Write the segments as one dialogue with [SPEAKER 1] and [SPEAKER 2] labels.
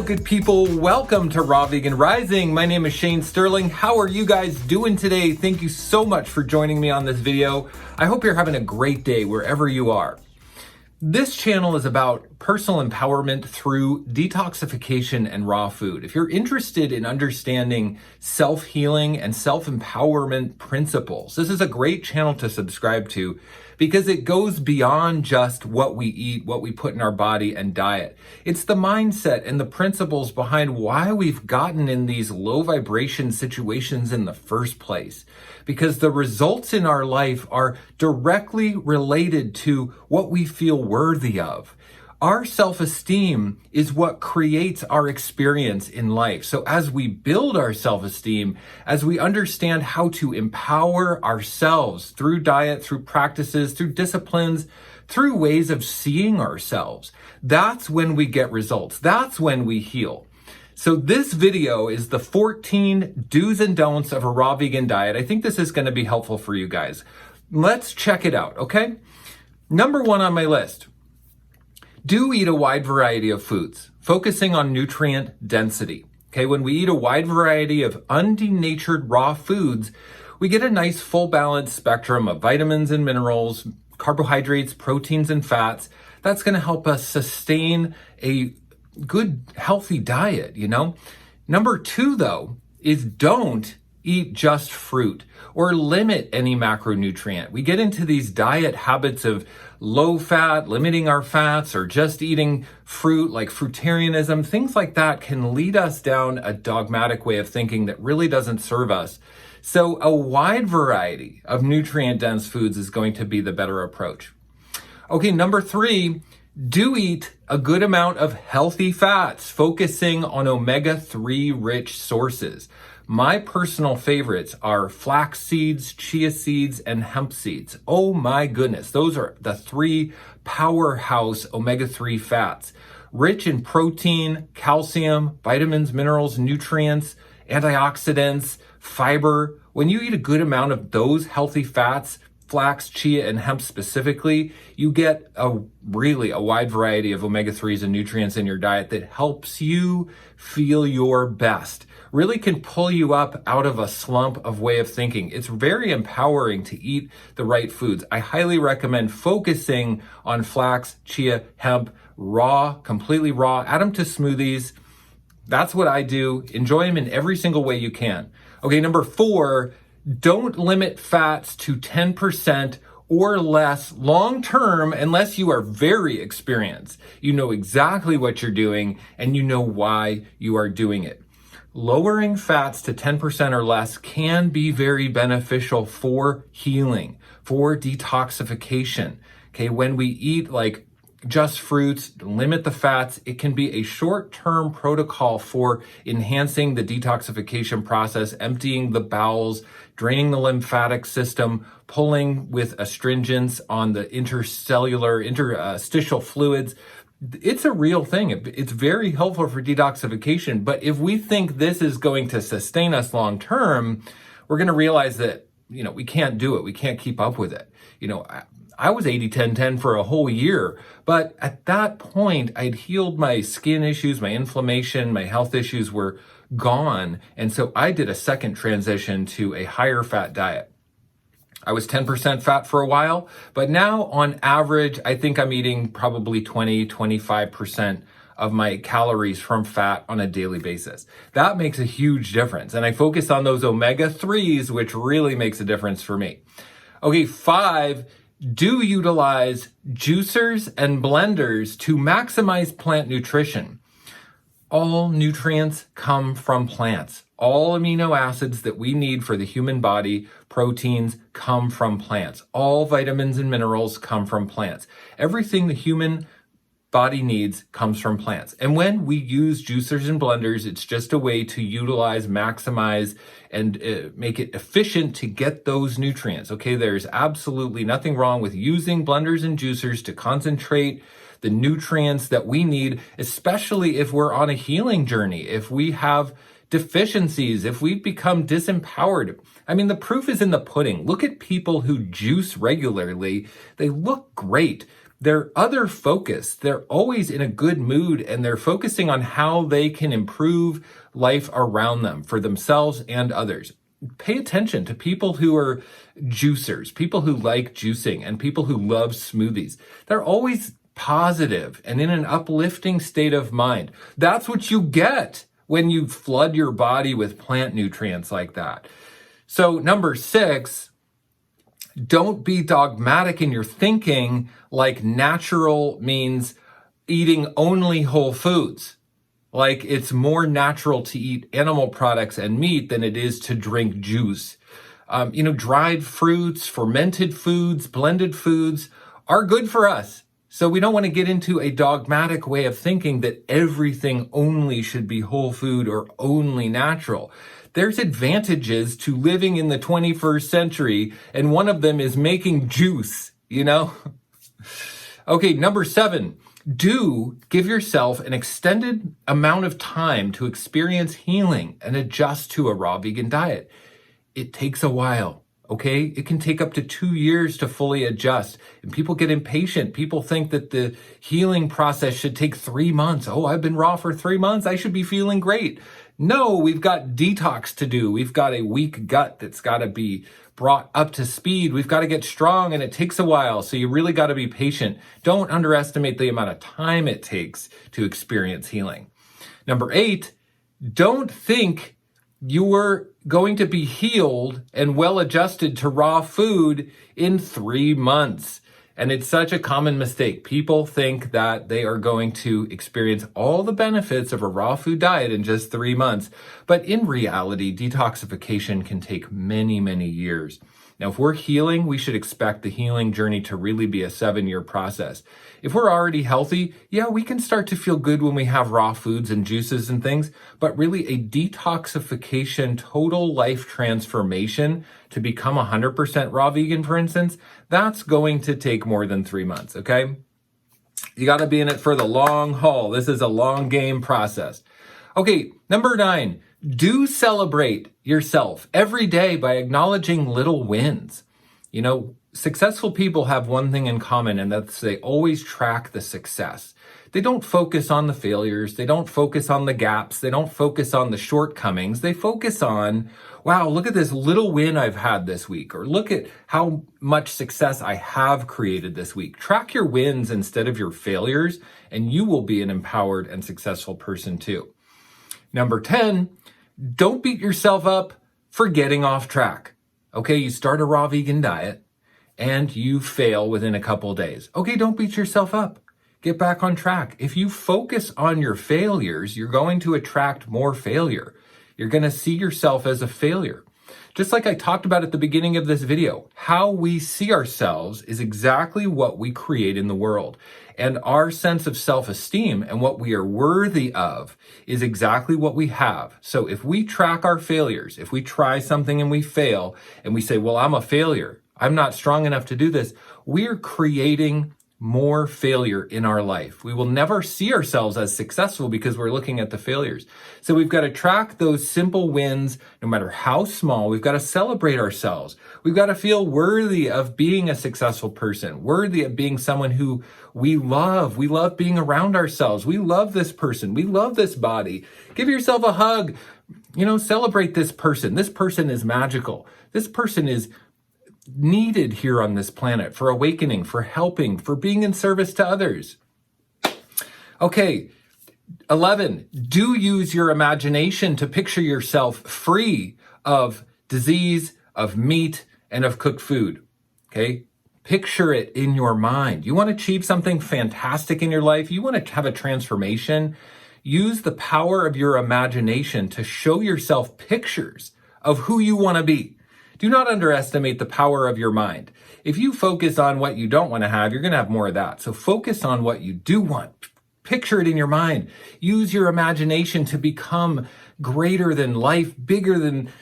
[SPEAKER 1] good people. Welcome to Raw Vegan Rising. My name is Shane Sterling. How are you guys doing today? Thank you so much for joining me on this video. I hope you're having a great day wherever you are. This channel is about personal empowerment through detoxification and raw food. If you're interested in understanding self-healing and self-empowerment principles, this is a great channel to subscribe to because it goes beyond just what we eat, what we put in our body and diet. It's the mindset and the principles behind why we've gotten in these low vibration situations in the first place. Because the results in our life are directly related to what we feel worthy of. Our self-esteem is what creates our experience in life. So as we build our self-esteem, as we understand how to empower ourselves through diet, through practices, through disciplines, through ways of seeing ourselves, that's when we get results. That's when we heal. So this video is the 14 do's and don'ts of a raw vegan diet. I think this is going to be helpful for you guys. Let's check it out, okay? Number one on my list. Do eat a wide variety of foods, focusing on nutrient density. Okay, when we eat a wide variety of undenatured raw foods, we get a nice full balanced spectrum of vitamins and minerals, carbohydrates, proteins, and fats. That's going to help us sustain a good, healthy diet, you know? Number two, though, is don't eat just fruit or limit any macronutrient. We get into these diet habits of low fat, limiting our fats, or just eating fruit, like fruitarianism. Things like that can lead us down a dogmatic way of thinking that really doesn't serve us. So a wide variety of nutrient-dense foods is going to be the better approach. Okay, number three, do eat a good amount of healthy fats, focusing on omega-3 rich sources. My personal favorites are flax seeds, chia seeds, and hemp seeds. Oh my goodness, those are the three powerhouse omega-3 fats. Rich in protein, calcium, vitamins, minerals, nutrients, antioxidants, fiber. When you eat a good amount of those healthy fats, flax, chia, and hemp specifically, you get a wide variety of omega-3s and nutrients in your diet that helps you feel your best. Really can pull you up out of a slump of way of thinking. It's very empowering to eat the right foods. I highly recommend focusing on flax, chia, hemp, raw, completely raw. Add them to smoothies. That's what I do. Enjoy them in every single way you can. Okay, number four, don't limit fats to 10% or less long-term unless you are very experienced. You know exactly what you're doing and you know why you are doing it. Lowering fats to 10% or less can be very beneficial for healing, for detoxification. Okay, when we eat like just fruits, limit the fats, it can be a short-term protocol for enhancing the detoxification process, emptying the bowels, draining the lymphatic system, pulling with astringents on the interstitial fluids. It's a real thing. It's very helpful for detoxification. But if we think this is going to sustain us long term, we're going to realize that, we can't do it. We can't keep up with it. I was 80-10-10 for a whole year, but at that point, I'd healed my skin issues, my inflammation, my health issues were gone. And so I did a second transition to a higher fat diet. I was 10% fat for a while, but now on average, I think I'm eating probably 20-25% of my calories from fat on a daily basis. That makes a huge difference. And I focus on those omega-3s, which really makes a difference for me. Okay, 5, do utilize juicers and blenders to maximize plant nutrition. All nutrients come from plants. All amino acids that we need for the human body, proteins, come from plants. All vitamins and minerals come from plants. Everything the human body needs comes from plants. And when we use juicers and blenders, it's just a way to utilize, maximize, and make it efficient to get those nutrients. Okay, there's absolutely nothing wrong with using blenders and juicers to concentrate the nutrients that we need, especially if we're on a healing journey, if we have deficiencies, if we've become disempowered. I mean, the proof is in the pudding. Look at people who juice regularly. They look great. they're other focused. They're always in a good mood, and they're focusing on how they can improve life around them for themselves and others. Pay attention to people who are juicers, people who like juicing, and people who love smoothies. They're always positive and in an uplifting state of mind. That's what you get when you flood your body with plant nutrients like that. So number 6, don't be dogmatic in your thinking, like natural means eating only whole foods. Like it's more natural to eat animal products and meat than it is to drink juice. Dried fruits, fermented foods, blended foods are good for us. So we don't want to get into a dogmatic way of thinking that everything only should be whole food or only natural. There's advantages to living in the 21st century, and one of them is making juice, Okay, number 7, do give yourself an extended amount of time to experience healing and adjust to a raw vegan diet. It takes a while, okay? It can take up to 2 years to fully adjust, and people get impatient. People think that the healing process should take 3 months. Oh, I've been raw for 3 months. I should be feeling great. No, we've got detox to do. We've got a weak gut that's got to be brought up to speed. We've got to get strong, and it takes a while. So you really got to be patient. Don't underestimate the amount of time it takes to experience healing. Number 8, don't think you're going to be healed and well adjusted to raw food in 3 months. And it's such a common mistake. People think that they are going to experience all the benefits of a raw food diet in just 3 months. But in reality, detoxification can take many, many years. Now, if we're healing, we should expect the healing journey to really be a 7-year process. If we're already healthy, yeah, we can start to feel good when we have raw foods and juices and things, but really a detoxification, total life transformation to become 100% raw vegan, for instance, that's going to take more than 3 months, okay? You got to be in it for the long haul. This is a long game process. Okay, number 9, do celebrate yourself every day by acknowledging little wins. Successful people have one thing in common, and that's they always track the success. They don't focus on the failures. They don't focus on the gaps. They don't focus on the shortcomings. They focus on, wow, look at this little win I've had this week, or look at how much success I have created this week. Track your wins instead of your failures, and you will be an empowered and successful person too. Number 10, don't beat yourself up for getting off track. Okay, you start a raw vegan diet and you fail within a couple of days. Okay, don't beat yourself up. Get back on track. If you focus on your failures, you're going to attract more failure. You're going to see yourself as a failure. Just like I talked about at the beginning of this video, how we see ourselves is exactly what we create in the world. And our sense of self-esteem and what we are worthy of is exactly what we have. So if we track our failures, if we try something and we fail, and we say, well, I'm a failure, I'm not strong enough to do this, we're creating more failure in our life. We will never see ourselves as successful because we're looking at the failures. So we've got to track those simple wins, no matter how small. We've got to celebrate ourselves. We've got to feel worthy of being a successful person, worthy of being someone who we love. We love being around ourselves. We love this person. We love this body. Give yourself a hug. Celebrate this person. This person is magical. This person is needed here on this planet for awakening, for helping, for being in service to others. Okay, 11, do use your imagination to picture yourself free of disease, of meat, and of cooked food. Okay, picture it in your mind. You want to achieve something fantastic in your life? You want to have a transformation? Use the power of your imagination to show yourself pictures of who you want to be. Do not underestimate the power of your mind. If you focus on what you don't want to have, you're going to have more of that. So focus on what you do want. Picture it in your mind. Use your imagination to become greater than life, bigger than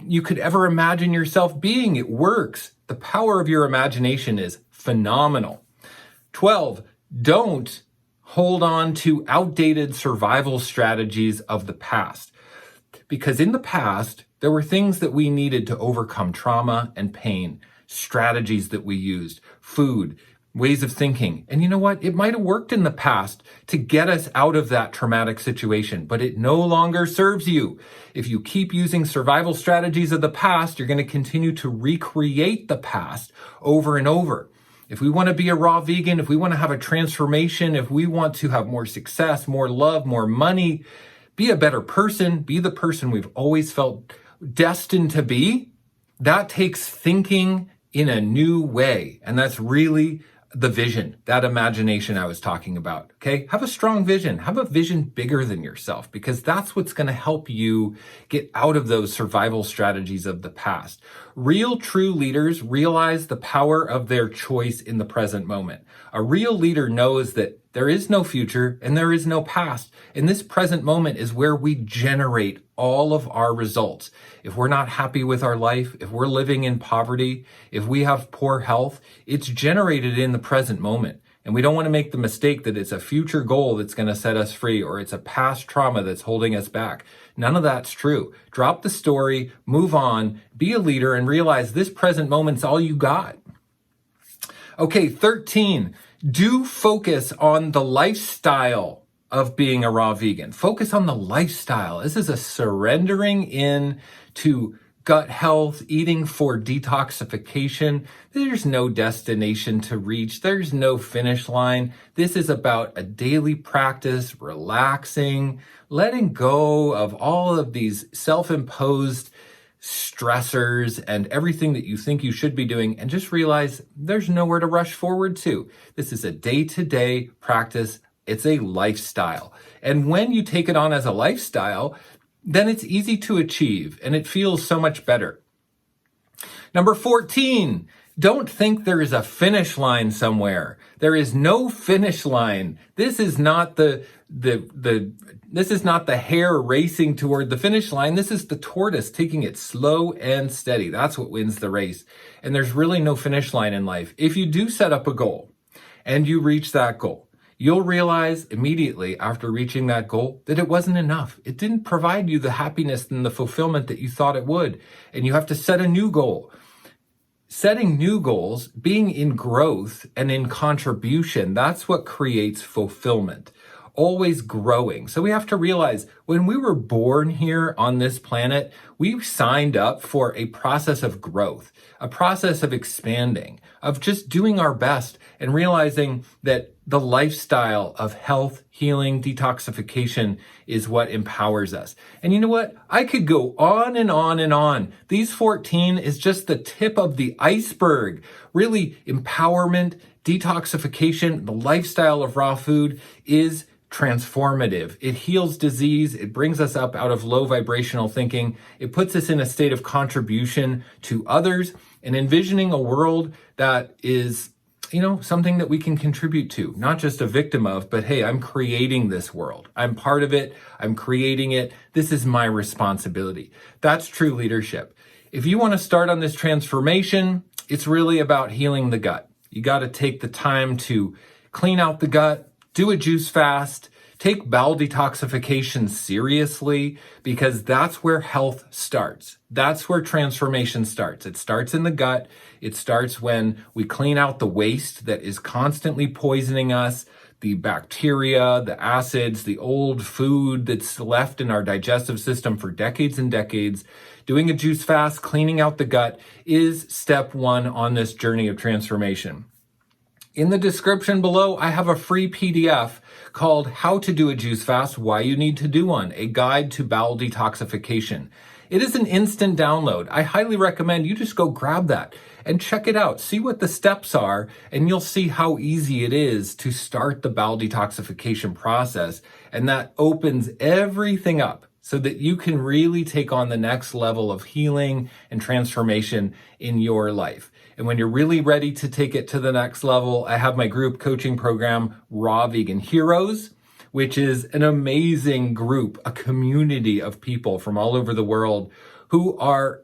[SPEAKER 1] you could ever imagine yourself being. It works. The power of your imagination is phenomenal. 12, don't hold on to outdated survival strategies of the past. Because in the past, there were things that we needed to overcome trauma and pain, strategies that we used, food. ways of thinking. And you know what? It might have worked in the past to get us out of that traumatic situation, but it no longer serves you. If you keep using survival strategies of the past, you're going to continue to recreate the past over and over. If we want to be a raw vegan, if we want to have a transformation, if we want to have more success, more love, more money, be a better person, be the person we've always felt destined to be, that takes thinking in a new way. And that's really the vision, that imagination I was talking about, okay? Have a strong vision. Have a vision bigger than yourself, because that's what's going to help you get out of those survival strategies of the past. Real, true leaders realize the power of their choice in the present moment. A real leader knows that there is no future and there is no past. And this present moment is where we generate all of our results. If we're not happy with our life, if we're living in poverty, if we have poor health, it's generated in the present moment. And we don't want to make the mistake that it's a future goal that's going to set us free, or it's a past trauma that's holding us back. None of that's true. Drop the story, move on, be a leader, and realize this present moment's all you got. Okay, 13, do focus on the lifestyle of being a raw vegan. Focus on the lifestyle. This is a surrendering in to gut health, eating for detoxification. There's no destination to reach. There's no finish line. This is about a daily practice, relaxing, letting go of all of these self-imposed stressors and everything that you think you should be doing, and just realize there's nowhere to rush forward to. This is a day-to-day practice. It's a lifestyle. And when you take it on as a lifestyle, then it's easy to achieve and it feels so much better. Number 14, don't think there is a finish line somewhere. There is no finish line. This is not the hare racing toward the finish line. This is the tortoise taking it slow and steady. That's what wins the race. And there's really no finish line in life. If you do set up a goal and you reach that goal, you'll realize immediately after reaching that goal that it wasn't enough. It didn't provide you the happiness and the fulfillment that you thought it would. And you have to set a new goal. Setting new goals, being in growth and in contribution, that's what creates fulfillment. Always growing. So we have to realize when we were born here on this planet, we signed up for a process of growth, a process of expanding, of just doing our best and realizing that the lifestyle of health, healing, detoxification is what empowers us. And you know what? I could go on and on and on. These 14 is just the tip of the iceberg. Really, empowerment, detoxification, the lifestyle of raw food is transformative. It heals disease. It brings us up out of low vibrational thinking. It puts us in a state of contribution to others and envisioning a world that is, something that we can contribute to, not just a victim of, but hey, I'm creating this world. I'm part of it. I'm creating it. This is my responsibility. That's true leadership. If you want to start on this transformation, it's really about healing the gut. You got to take the time to clean out the gut, do a juice fast, take bowel detoxification seriously, because that's where health starts. That's where transformation starts. It starts in the gut. It starts when we clean out the waste that is constantly poisoning us, the bacteria, the acids, the old food that's left in our digestive system for decades and decades. Doing a juice fast, cleaning out the gut is step one on this journey of transformation. In the description below, I have a free PDF called How to Do a Juice Fast, Why You Need to Do One, a guide to bowel detoxification. It is an instant download. I highly recommend you just go grab that and check it out. See what the steps are, and you'll see how easy it is to start the bowel detoxification process. And that opens everything up so that you can really take on the next level of healing and transformation in your life. And when you're really ready to take it to the next level, I have my group coaching program, Raw Vegan Heroes, which is an amazing group, a community of people from all over the world who are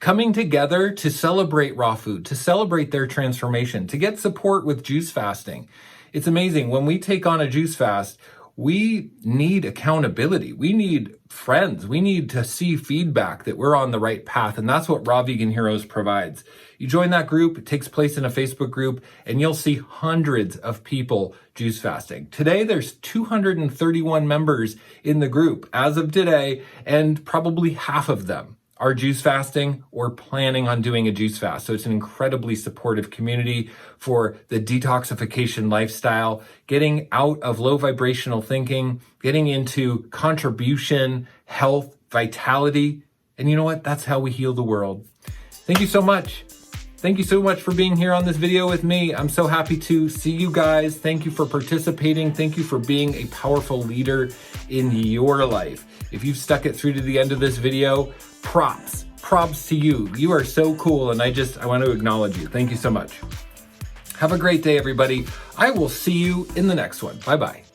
[SPEAKER 1] coming together to celebrate raw food, to celebrate their transformation, to get support with juice fasting. It's amazing. When we take on a juice fast, we need accountability. We need friends. We need to see feedback that we're on the right path. And that's what Raw Vegan Heroes provides. You join that group, it takes place in a Facebook group, and you'll see hundreds of people juice fasting. Today, there's 231 members in the group as of today, and probably half of them are juice fasting or planning on doing a juice fast. So it's an incredibly supportive community for the detoxification lifestyle, getting out of low vibrational thinking, getting into contribution, health, vitality. And you know what? That's how we heal the world. Thank you so much. Thank you so much for being here on this video with me. I'm so happy to see you guys. Thank you for participating. Thank you for being a powerful leader in your life. If you've stuck it through to the end of this video, props to you. You are so cool, and I want to acknowledge you. Thank you so much. Have a great day, everybody. I will see you in the next one. Bye-bye.